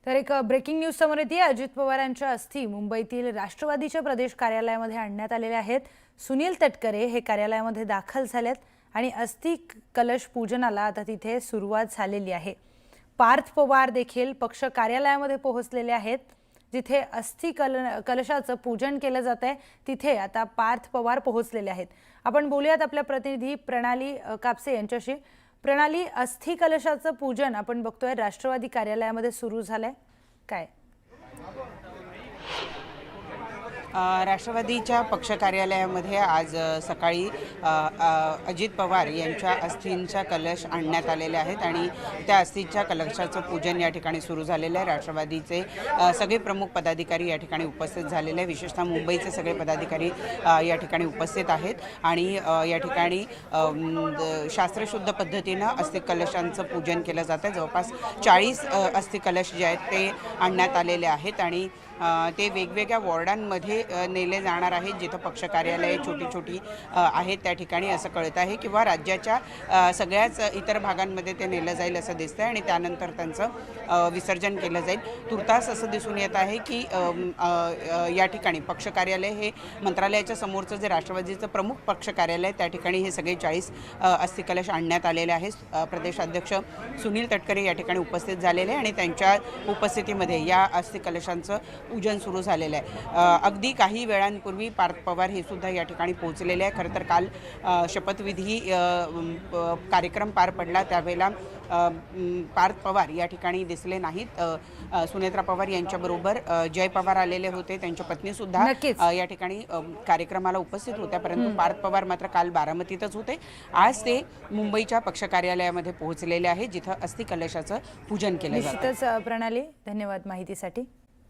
तर एक breaking news समोर येते। अजित पवार यांच्या अस्थी मुंबईतील राष्ट्रवादीच्या प्रदेश कार्यालयामध्ये आणण्यात आलेले आहेत। सुनील तटकरे हे कार्यालयामध्ये दाखल झालेत आणि अस्थी कलश पूजनाला आता तिथे सुरुवात झालेली आहे। पार्थ पवार देखील पक्ष कार्यालयामध्ये पोहोचलेले आहेत, जिथे अस्थी कलशाचं पूजन केलं जात आहे। तिथे आता पार्थ पवार पोहोचलेले आहेत। आपण बोलूयात आपल्या प्रतिनिधी प्रणाली कापसे यांच्याशी। प्रणाली, अस्थी कलशाचं पूजन आपण बघतोय राष्ट्रवादी कार्यालयामध्ये सुरू झालंय, काय? राष्ट्रवादीच्या पक्ष कार्यालयामध्ये आज सकाळी अजित पवार यांच्या अस्थींचा कलश आणण्यात आलेले आहेत आणि त्या अस्थींच्या कलशाचं पूजन या ठिकाणी सुरू झालेलं आहे। राष्ट्रवादीचे सगळे प्रमुख पदाधिकारी या ठिकाणी उपस्थित झालेले आहे। विशेषतः मुंबईचे सगळे पदाधिकारी या ठिकाणी उपस्थित आहेत आणि या ठिकाणी शास्त्रशुद्ध पद्धतीनं अस्थी कलशांचं पूजन केलं जातं। जवळपास 40 अस्थी कलश जे आहेत ते आणण्यात आलेले आहेत आणि ते वेगवेगळ्या वॉर्डांमध्ये नेले जाणार आहेत, जिथं पक्ष कार्यालये छोटी छोटी आहेत त्या ठिकाणी असं कळत आहे, किंवा राज्याच्या सगळ्याच इतर भागांमध्ये ते नेलं जाईल असं दिसतं आहे आणि त्यानंतर त्यांचं विसर्जन केलं जाईल। तुर्तास असं दिसून येत आहे की या ठिकाणी पक्ष कार्यालय हे मंत्रालयाच्या समोरचं जे राष्ट्रवादीचं प्रमुख पक्ष कार्यालय त्या ठिकाणी हे सगळे 40 अस्थी कलश आणण्यात आलेले आहेत। प्रदेशाध्यक्ष सुनील तटकरे या ठिकाणी उपस्थित झालेले आणि त्यांच्या उपस्थितीमध्ये या अस्थी कलशांचं पूजन सुरू झालेलं आहे। अगदी काही वेळांपूर्वी पार्थ पवार हे सुद्धा या ठिकाणी पोहोचलेले आहे। खरं तर काल शपथविधी कार्यक्रम पार पडला, त्यावेळेला पार्थ पवार या ठिकाणी दिसले नाहीत। सुनेत्रा पवार यांच्याबरोबर जय पवार आलेले होते, त्यांच्या पत्नीसुद्धा या ठिकाणी कार्यक्रमाला उपस्थित होत्या, परंतु पार्थ पवार मात्र काल बारामतीतच होते। आज ते मुंबईच्या पक्ष कार्यालयामध्ये पोहोचलेले आहे, जिथं अस्थी कलशाचं पूजन केलं जातं। निश्चितच प्रणाली, धन्यवाद माहितीसाठी।